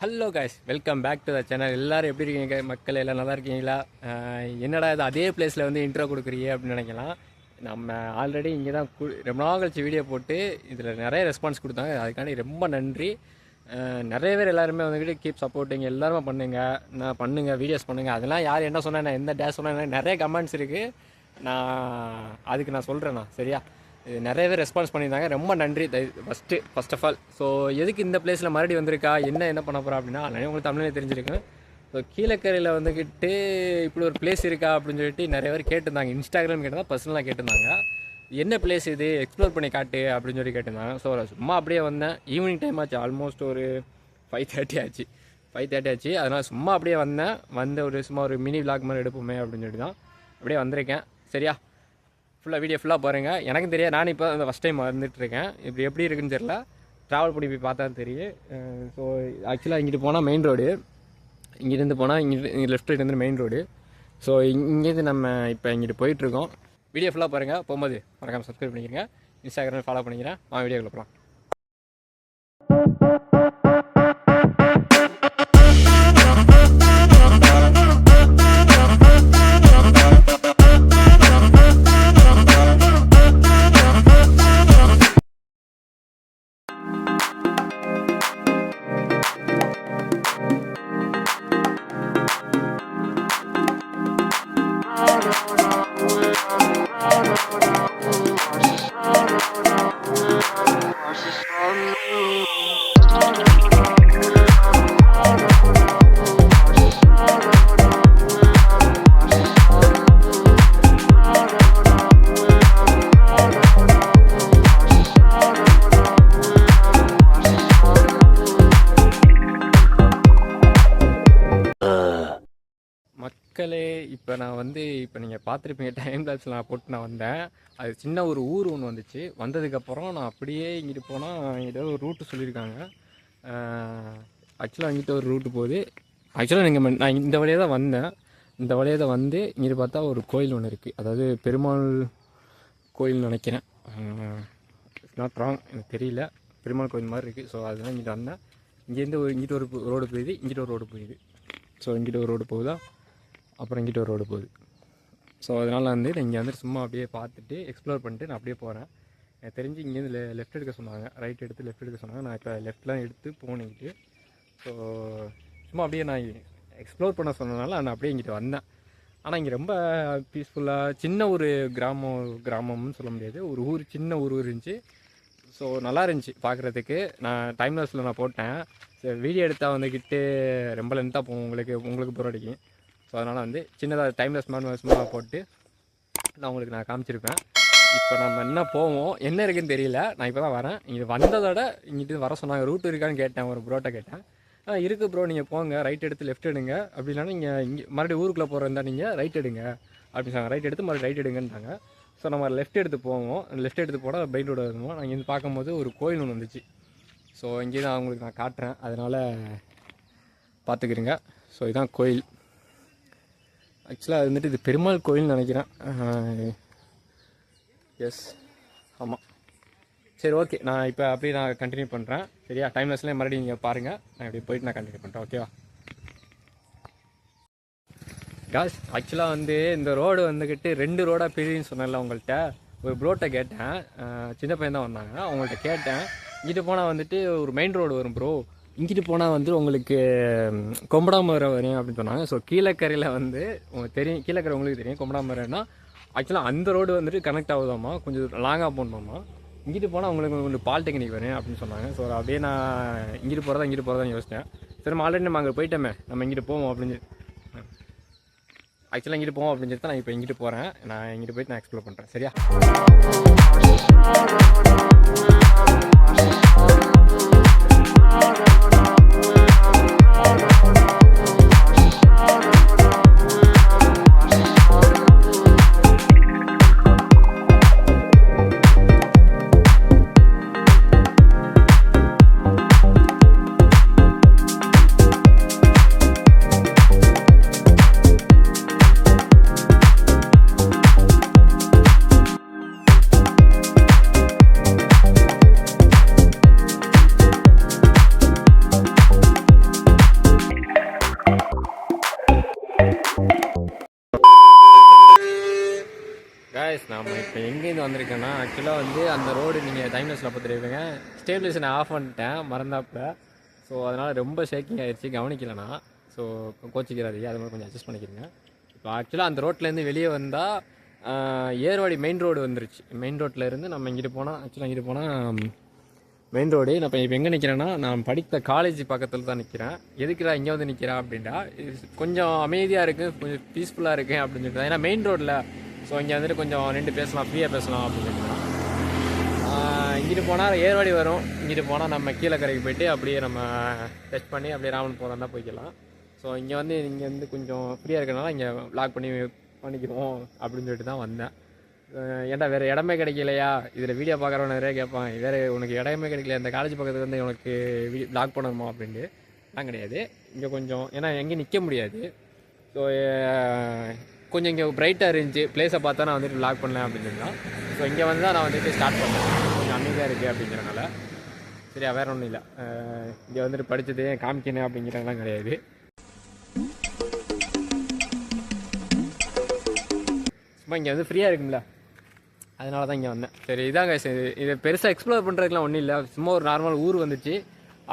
Hello guys, welcome back to the channel. எல்லோரும் எப்படி இருக்கீங்க மக்கள்? எல்லாம் நல்லா இருக்கீங்களா? என்னடா இது அதே பிளேஸில் வந்து இன்ட்ரோ கொடுக்குறீங்க அப்படின்னு நினைக்கலாம். நம்ம ஆல்ரெடி இங்கே தான் ரொம்ப நாள் கழிச்சு வீடியோ போட்டு இதில் நிறைய ரெஸ்பான்ஸ் கொடுத்தாங்க. அதுக்காண்டி ரொம்ப நன்றி. நிறைய பேர் எல்லாருமே வந்துக்கிட்டு கீப் சப்போர்ட்டிங், எல்லாருமே பண்ணுங்கள் வீடியோஸ் பண்ணுங்கள். அதெல்லாம் யார் என்ன சொன்னேன், எந்த டேஸ் சொன்னேன், நிறைய கமெண்ட்ஸ் இருக்குது. அதுக்கு நான் சொல்கிறேண்ணா, சரியா? நிறைய பேர் ரெஸ்பான்ஸ் பண்ணியிருந்தாங்க, ரொம்ப நன்றி. ஃபர்ஸ்ட் ஆஃப் ஆல், ஸோ எதுக்கு இந்த பிளேஸில் மறுபடியும் வந்திருக்கா, என்ன பண்ண போகிறா அப்படின்னா, நிறைய உங்களுக்கு தமிழ்லேயே தெரிஞ்சிருக்கேன். ஸோ கீழக்கரையில் வந்துக்கிட்டு இப்படி ஒரு பிளேஸ் இருக்கா அப்படின்னு சொல்லிட்டு நிறைய பேர் கேட்டிருந்தாங்க. இன்ஸ்டாகிராம் கேட்டிருந்தா, பர்சனலாக கேட்டிருந்தாங்க, என்ன பிளேஸ் இது, எக்ஸ்ப்ளோர் பண்ணி காட்டு அப்படின்னு சொல்லி கேட்டிருந்தாங்க. ஸோ சும்மா அப்படியே வந்தேன். ஈவினிங் டைம் ஆச்சு, ஆல்மோஸ்ட் ஒரு 5:30 ஆச்சு. அதனால் சும்மா அப்படியே வந்த சும்மா ஒரு மினி விளாக் மாதிரி எடுப்போமே அப்படின்னு சொல்லி தான் அப்படியே வந்திருக்கேன். சரியா? வீடியோ ஃபுல்லாக பாருங்கள். எனக்கும் தெரியாது, நான் இப்போ அந்த ஃபஸ்ட் டைம் வந்துட்டுருக்கேன். இப்படி எப்படி இருக்குன்னு தெரியல, ட்ராவல் பண்ணி போய் பார்த்தா தெரியும். ஸோ ஆக்சுவலாக இங்கிட்டு போனால் மெயின் ரோடு, இங்கிருந்து போனால் இங்கே லெஃப்ட் ரைட் வந்து மெயின் ரோடு. ஸோ இங்கேருந்து நம்ம இப்போ இங்கிட்டு போயிட்டுருக்கோம். வீடியோ ஃபுல்லாக பாருங்கள். போகும்போது மறக்காமல் சப்ஸ்கிரைப் பண்ணிக்கிறேங்க, இன்ஸ்டாகிராம் ஃபாலோ பண்ணிக்கிறேன். வீடியோக்குள்ள போகலாம். மக்களே, இப்போ நீங்கள் பார்த்துருப்பீங்க, டைம் லேப்ஸ் நான் போட்டு நான் வந்தேன். அது சின்ன ஒரு ஊர் ஒன்று வந்துச்சு. வந்ததுக்கப்புறம் நான் அப்படியே இங்கிட்டு போனால் ஏதோ ஒரு ரூட்டு சொல்லியிருக்காங்க. ஆக்சுவலாக அங்கிட்ட ஒரு ரூட்டு போகுது. ஆக்சுவலாக நான் இந்த வழியாக தான் வந்தேன். இந்த வழியாக தான் வந்து இங்கிட்டு பார்த்தா ஒரு கோயில் ஒன்று இருக்குது. அதாவது பெருமாள் கோயில்னு நினைக்கிறேன், நாட் ராங், எனக்கு தெரியல. பெருமாள் கோயில் மாதிரி இருக்குது. ஸோ அதுதான் இங்கிட்ட வந்தேன். இங்கிட்ட ஒரு ரோடு போகுது, இங்கிட்ட ஒரு ரோடு போகுது. ஸோ இங்கிட்ட ஒரு ரோடு போகுதா, அப்புறம் இங்கிட்ட ஒரு ரோடு போகுது. ஸோ அதனால் நான் இங்கே வந்து சும்மா அப்படியே பார்த்துட்டு எக்ஸ்ப்ளோர் பண்ணிட்டு நான் அப்படியே போகிறேன். எனக்கு தெரிஞ்சு இங்கேருந்து லெஃப்ட் எடுக்க சொன்னாங்க, ரைட் எடுத்து லெஃப்ட் எடுக்க சொன்னாங்க. நான் இப்போ லெஃப்ட்லாம் எடுத்து போனிக்கிட்டு, ஸோ சும்மா அப்படியே நான் எக்ஸ்ப்ளோர் பண்ண சொன்னதுனால நான் அப்படியே இங்கிட்ட வந்தேன். ஆனால் இங்கே ரொம்ப பீஸ்ஃபுல்லாக சின்ன ஒரு கிராமம்னு சொல்ல முடியாது, ஒரு ஊர், சின்ன ஊர் இருந்துச்சு. ஸோ நல்லா இருந்துச்சு பார்க்குறதுக்கு. நான் டைம் லாஸில் நான் போட்டேன். சரி, வீடியோ எடுத்தால் வந்துக்கிட்டு ரொம்ப லென்த்தாக போகும், உங்களுக்கு போர் அடிக்கும். ஸோ அதனால் வந்து சின்னதாக டைம்லெஸ் சும்மா போட்டு நான் காமிச்சிருப்பேன். இப்போ நம்ம என்ன போவோம், என்ன இருக்குதுன்னு தெரியல. நான் இப்போ தான் வரேன். இங்கே வந்ததோட இங்கிட்டு வர சொன்னாங்க. ரூட் இருக்கான்னு கேட்டேன், ஒரு ப்ரோட்ட கேட்டேன். இருக்குது ப்ரோ, நீங்கள் போங்க, ரைட் எடுத்து லெஃப்ட் எடுங்க. அப்படின்னா நீங்கள் இங்கே மறுபடியும் ஊருக்குள்ளே போகிறதா நீங்கள் ரைட் எடுங்க அப்படின்னு சொன்னாங்க. ரைட் எடுத்து மறுபடியும் ரைட் எடுங்கன்றாங்க. ஸோ நம்ம லெஃப்ட் எடுத்து போவோம். லெஃப்ட் எடுத்து போனால் பெயின் ரோடு வருவோம். நான் இங்கேருந்து பார்க்கும்போது ஒரு கோயில் ஒன்று வந்துச்சு. ஸோ இங்கே தான் உங்களுக்கு நான் காட்டுறேன், அதனால் பார்த்துக்கிறேங்க. ஸோ இதுதான் கோயில். ஆக்சுவலாக அது வந்துட்டு இது பெருமாள் கோயில்னு நினைக்கிறேன். எஸ், ஆமாம். சரி, ஓகே. நான் இப்போ அப்படியே நான் கண்டினியூ பண்ணுறேன். சரியா? டைம்லெஸ்லேயே மறுபடியும் நீங்கள் பாருங்கள். நான் இப்படி போயிட்டு நான் கண்டினியூ பண்ணுறேன். ஓகேவா காஸ்? ஆக்சுவலாக வந்து இந்த ரோடு வந்துக்கிட்டு 2 ரோடாக பிரியுன்னு சொன்னேன்ல உங்கள்கிட்ட. ஒரு ப்ரோட்ட கேட்டேன், சின்ன பையன் தான் வந்தாங்க. அவங்கள்ட்ட கேட்டேன், இங்கிட்டு போனால் வந்துட்டு ஒரு மெயின் ரோடு வரும் ப்ரோ, இங்கிட்டு போனால் வந்து உங்களுக்கு கொம்படாமரம் வரும் அப்படின்னு சொன்னாங்க. ஸோ கீழக்கரையில் வந்து உங்களுக்கு தெரியும், கீழக்கரை உங்களுக்கு தெரியும். கொம்படாமரம்னா ஆக்சுவலாக அந்த ரோடு வந்துட்டு கனெக்ட் ஆகுதாமா, கொஞ்சம் லாங்காக போகணுமாம்மா. இங்கிட்டு போனால் உங்களுக்கு பாலிடெக்னிக் வரும் அப்படின்னு சொன்னாங்க. ஸோ அப்படியே நான் இங்கிட்டு போகிறதா யோசித்தேன். சரி, நம்ம ஆல்ரெடி நம்ம அங்கே போயிட்டோமே, நம்ம இங்கிட்டு போவோம் அப்படின்னு ஆக்சுவலாக இங்கிட்டு போவோம் அப்படின்னு சொல்லி தான் நான் இப்போ இங்கிட்டு போகிறேன். நான் இங்கிட்டு போயிட்டு நான் எக்ஸ்ப்ளோர் பண்ணுறேன். சரியா? இப்போ எங்கேருந்து வந்திருக்கேன்னா ஆக்சுவலாக வந்து அந்த ரோடு நீங்கள் டைம்லெஸில் பார்த்துருப்பீங்க, ஸ்டேபிலேஷனை ஆஃப் பண்ணிட்டேன் மறந்தாப்புல. ஸோ அதனால் ரொம்ப ஷேக்கிங் ஆகிடுச்சு, கவனிக்கலண்ணா. ஸோ கோச்சிக்கிறாதீங்க, அது மாதிரி கொஞ்சம் அட்ஜஸ்ட் பண்ணிக்கிறீங்க. இப்போ ஆக்சுவலாக அந்த ரோட்லேருந்து வெளியே வந்தால் ஏர்வாடி மெயின் ரோடு வந்துருச்சு. மெயின் ரோட்டில் இருந்து நம்ம இங்கிட்டு போனால், ஆக்சுவலாக இங்கிட்டு போனால் மெயின் ரோடு. நான் இப்போ எங்கே நிற்கிறேன்னா, நான் படித்த காலேஜ் பக்கத்தில் தான் நிற்கிறேன். எதுக்குடா இங்கே வந்து நிற்கிறேன் அப்படின்டா, கொஞ்சம் அமைதியாக இருக்குது, கொஞ்சம் பீஸ்ஃபுல்லாக இருக்குது அப்படின்னு சொல்லிட்டு. ஏன்னா மெயின் ரோட்டில், ஸோ இங்கே வந்துட்டு கொஞ்சம் நின்று பேசலாம், ஃப்ரீயாக பேசலாம் அப்படின்னு சொல்லிட்டு. இங்கிட்டு போனால் ஏர்வாடி வரும், இங்கிட்டு போனால் நம்ம கீழே கரைக்கு போய்ட்டு அப்படியே நம்ம டச் பண்ணி அப்படியே ராமன் போகிறதா தான் போய்க்கலாம். ஸோ இங்கே வந்து கொஞ்சம் ஃப்ரீயாக இருக்கிறனால இங்கே வ்ளாக் பண்ணிக்குவோம் அப்படின்னு சொல்லிட்டு தான் வந்தேன். ஏன்டா வேறு இடமே கிடைக்கலையா, இதில் வீடியோ பார்க்குறவங்க நிறைய கேட்பான், வேறு உனக்கு இடமே கிடைக்கல, இந்த காலேஜ் பக்கத்தில் வந்து உனக்கு வ்ளாக் பண்ணணுமா அப்படின்ட்டு. நான் கிடையாது, இங்கே கொஞ்சம் ஏன்னா எங்கேயும் நிற்க முடியாது. ஸோ கொஞ்சம் இங்கே பிரைட்டாக இருந்துச்சு, பிளேஸை பார்த்தா நான் வந்துட்டு வ்ளாக் பண்ணேன் அப்படின்னு சொல்லலாம். ஸோ இங்கே வந்து தான் நான் வந்துட்டு ஸ்டார்ட் பண்ணேன், கொஞ்சம் அமைதியாக இருக்குது அப்படிங்கிறனால. சரியா, வேறு ஒன்றும் இல்லை. இங்கே வந்துட்டு படித்தது காமிக்கணும் அப்படிங்கிறதெல்லாம் கிடையாது. சும்மா இங்கே வந்து ஃப்ரீயாக இருக்கும்ல, அதனால தான் இங்கே வந்தேன். சரி இதாங்க, சரி இதை பெருசாக எக்ஸ்ப்ளோர் பண்ணுறதுக்குலாம் ஒன்றும் இல்லை, சும்மா ஒரு நார்மல் ஊர் வந்துச்சு.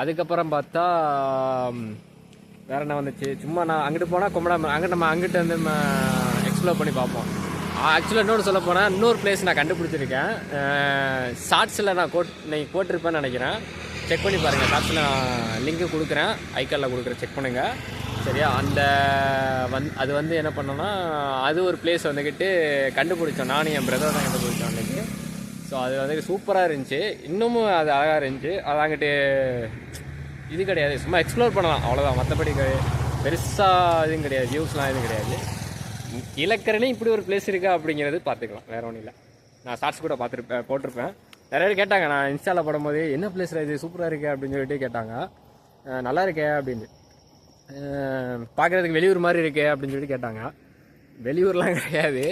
அதுக்கப்புறம் பார்த்தா வேறு என்ன வந்துச்சு, சும்மா நான் அங்கிட்டு போனால் கொம்படாம அங்கிட்டு வந்து நம்ம எக்ஸ்ப்ளோர் பண்ணி பார்ப்போம். ஆக்சுவலாக இன்னொன்று சொல்ல போனால் இன்னொரு பிளேஸ் நான் கண்டுபிடிச்சிருக்கேன். ஷார்ட்ஸில் நான் நீங்கள் போட்டிருப்பேன்னு நினைக்கிறேன், செக் பண்ணி பாருங்கள். ஷார்ட்ஸில் நான் லிங்க்கு கொடுக்குறேன், ஐக்காலில் கொடுக்குறேன், செக் பண்ணுங்கள். சரியா, அந்த அது வந்து என்ன பண்ணோன்னா, அது ஒரு பிளேஸ் வந்துக்கிட்டு கண்டுபிடிச்சோம், நானும் என் பிரதர் தான் கண்டுபிடிச்சோம் அன்றைக்கி. ஸோ அது வந்து சூப்பராக இருந்துச்சு, இன்னமும் அது அழகாக இருந்துச்சு. அது அங்கிட்டு இது கிடையாது, சும்மா எக்ஸ்ப்ளோர் பண்ணலாம் அவ்வளோதான், மற்றபடி பெருசாக இதுவும் கிடையாது, வியூஸ்லாம் எதுவும் கிடையாது. இலக்கரணி இப்படி ஒரு பிளேஸ் இருக்கா அப்படிங்கிறது பார்த்துக்கலாம், வேறு ஒன்றும் இல்லை. நான் ஷார்ட்ஸ் கூட போட்டிருப்பேன். நிறைய பேர் கேட்டாங்க, நான் இன்ஸ்டாவில் போடும்போது என்ன பிளேஸில் இது சூப்பராக இருக்கே அப்படின்னு சொல்லிட்டு கேட்டாங்க. நல்லா இருக்கே அப்படின்னு, பார்க்குறதுக்கு வெளியூர் மாதிரி இருக்கே அப்படின்னு சொல்லி கேட்டாங்க. வெளியூர்லாம் கிடையாது,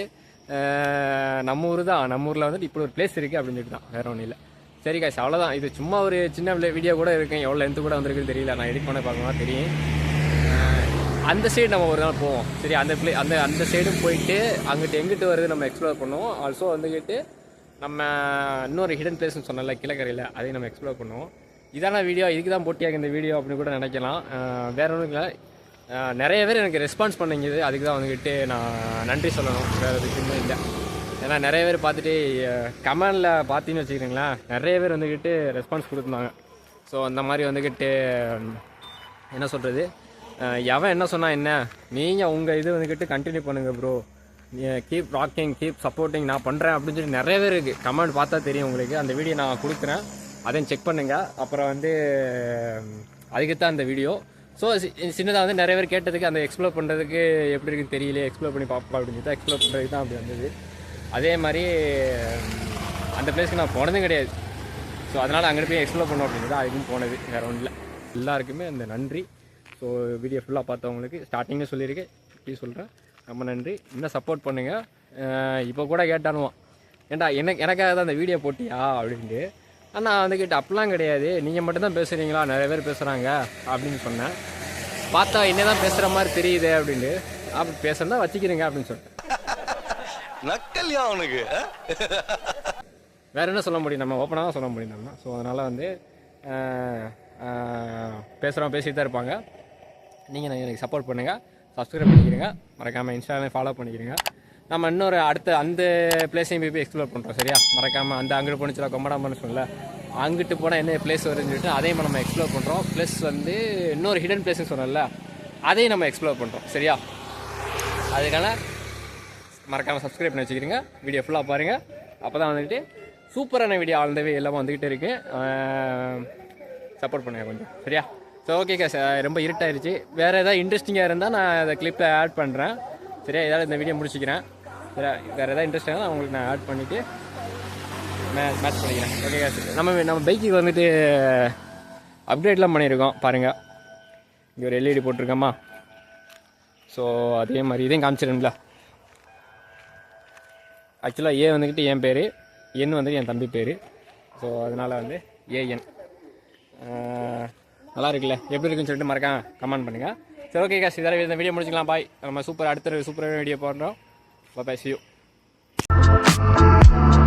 நம்ம ஊர் தான். நம்ம ஊரில் வந்துட்டு இப்படி ஒரு பிளேஸ் இருக்குது அப்படின்னு சொல்லிட்டு தான், வேறு ஒன்றும் இல்லை. சரி காய்ச்சி, அவ்வளோதான். இது சும்மா ஒரு சின்ன வீடியோ கூட இருக்கேன், எவ்வளோ லென்த்து கூட வந்திருக்குன்னு தெரியல, நான் எடிட் பண்ண பார்க்கணும் தெரியும். அந்த சைடு நம்ம ஒரு நாள் போவோம். சரி, அந்த சைடும் போயிட்டு அங்கிட்டு எங்கிட்டு வருது நம்ம எக்ஸ்ப்ளோர் பண்ணுவோம். ஆல்சோ வந்துக்கிட்டு நம்ம இன்னொரு ஹிடன் பிளேஸ்னு சொன்னல கிழக்கரையில், அதையும் நம்ம எக்ஸ்ப்ளோர் பண்ணுவோம். இதான வீடியோ, இதுக்கு தான் போட்டியாக இந்த வீடியோ அப்படின்னு கூட நினைக்கலாம். வேறு ஒன்றும் இல்லை, நிறைய பேர் எனக்கு ரெஸ்பான்ஸ் பண்ணிங்குது, அதுக்கு தான் வந்துக்கிட்டு நான் நன்றி சொல்லணும், வேறு எதுக்குமே இல்லை. ஏன்னா நிறைய பேர் பார்த்துட்டு கமெண்டில் பார்த்தீங்கன்னு வச்சுக்கிறீங்களேன், நிறைய பேர் வந்துக்கிட்டு ரெஸ்பான்ஸ் கொடுத்துருந்தாங்க. ஸோ அந்த மாதிரி வந்துக்கிட்டு என்ன சொல்கிறது, எவன் என்ன சொன்னால் என்ன, நீங்கள் உங்கள் இது வந்துக்கிட்டு கண்டினியூ பண்ணுங்கள் bro, keep rocking, keep supporting, நான் பண்ணுறேன் அப்படின்னு சொல்லி நிறைய பேர் இருக்குது. கமெண்ட் பார்த்தா தெரியும் உங்களுக்கு, அந்த வீடியோ நான் கொடுக்குறேன், அதையும் செக் பண்ணுங்கள். அப்புறம் வந்து அதுக்கு தான் அந்த வீடியோ. ஸோ சின்னதாக வந்து நிறைய பேர் கேட்டதுக்கு, அந்த எக்ஸ்ப்ளோர் பண்ணுறதுக்கு எப்படி இருக்குன்னு தெரியல, எக்ஸ்ப்ளோர் பண்ணி பார்ப்போம் அப்படின்னு சொல்லி தான் எக்ஸ்ப்ளோர் பண்ணுறதுக்கு தான் அப்படி வந்தது. அதே மாதிரி அந்த பிளேஸ்க்கு நான் போனதும் கிடையாது. ஸோ அதனால் அங்கே போய் எக்ஸ்ப்ளோர் பண்ணோம் அப்படின்னு தான் அதுக்கும் போனது, வேறு ஒன்றும் இல்லை. எல்லாருக்குமே அந்த நன்றி. ஸோ வீடியோ ஃபுல்லாக பார்த்தவங்களுக்கு ஸ்டார்டிங்கில் சொல்லியிருக்கேன், இப்படி சொல்கிறேன், ரொம்ப நன்றி. இன்னும் சப்போர்ட் பண்ணுங்கள். இப்போ கூட கேட்டானுவான், ஏன்டா எனக்காக தான் அந்த வீடியோ போட்டியா அப்படின்ட்டு. ஆனால் வந்துக்கிட்ட அப்படிலாம் கிடையாது, நீங்கள் மட்டும்தான் பேசுகிறீங்களா, நிறைய பேர் பேசுகிறாங்க அப்படின்னு சொன்னேன். பார்த்தா என்ன தான் பேசுகிற மாதிரி தெரியுது அப்படின்ட்டு, அப்படி பேசுகிறதா வச்சுக்கிறீங்க அப்படின்னு சொன்னேன். நக்கல்யா அவனுக்கு வேறு என்ன சொல்ல முடியும், நம்ம ஓப்பனாக தான் சொல்ல முடியும் நம்ம. ஸோ அதனால் வந்து பேசுகிறோம், பேசிட்டு தான் இருப்பாங்க. நீங்கள் எனக்கு சப்போர்ட் பண்ணுங்கள், சப்ஸ்கிரைப் பண்ணிக்கிறீங்க, மறக்காமல் இன்ஸ்டாகிராம் ஃபாலோ பண்ணிக்கிறீங்க. நம்ம இன்னொரு அடுத்த அந்த பிளேஸையும் போய் எக்ஸ்ப்ளோர் பண்ணுறோம், சரியா? மறக்காமல் அந்த அங்கிட்டு போனிச்சுல கொம்படாமன்னு சொல்லல, அங்கிட்டு போனால் என்ன பிளேஸ் வருதுன்னு சொல்லிட்டு அதையும் நம்ம எக்ஸ்ப்ளோர் பண்ணுறோம். ப்ளஸ் வந்து இன்னொரு ஹிடன் பிளேஸ்ன்னு சொன்னல, அதையும் நம்ம எக்ஸ்ப்ளோர் பண்ணுறோம், சரியா? அதுக்கான மறக்காமல் சப்ஸ்கிரைப் பண்ணி வச்சுக்கிறீங்க, வீடியோ ஃபுல்லாக பாருங்கள். அப்போ தான் வந்துக்கிட்டு சூப்பரான வீடியோ ஆல்ரெடி எல்லாமே வந்துக்கிட்டே இருக்குது, சப்போர்ட் பண்ணுங்கள் கொஞ்சம், சரியா? ஸோ ஓகே சார், ரொம்ப இருட்டாயிருச்சு. வேறு ஏதாவது இன்ட்ரெஸ்டிங்காக இருந்தால் நான் அதை கிளிப்பில் ஆட் பண்ணுறேன், சரியா? ஏதாவது இந்த வீடியோ முடிச்சுக்கிறேன். வேறு ஏதாவது இன்ட்ரெஸ்டாக நான் உங்களுக்கு நான் ஆட் பண்ணிவிட்டு மேட்ச் பண்ணிக்கிறேன். ஓகே சார், நம்ம பைக்குக்கு வந்துட்டு அப்டேட்லாம் பண்ணியிருக்கோம் பாருங்கள். இங்கே ஒரு எல்இடி போட்டிருக்கோமா, ஸோ அதே மாதிரி இதையும் காமிச்சிடும்ல. ஆக்சுவலாக ஏ வந்துக்கிட்டு என் பேர், என் வந்துட்டு என் தம்பி பேர். ஸோ அதனால் வந்து ஏஎன் நல்லா இருக்குல்ல, எப்படி இருக்குன்னு சொல்லிட்டு மறக்காம கமெண்ட் பண்ணுங்கள். சரி ஓகே காசு, இதெல்லாம் இந்த வீடியோ முடிச்சுக்கலாம். பாய். நம்ம அடுத்த சூப்பரான வீடியோ போடுறோம். பாய், see you. Thank you.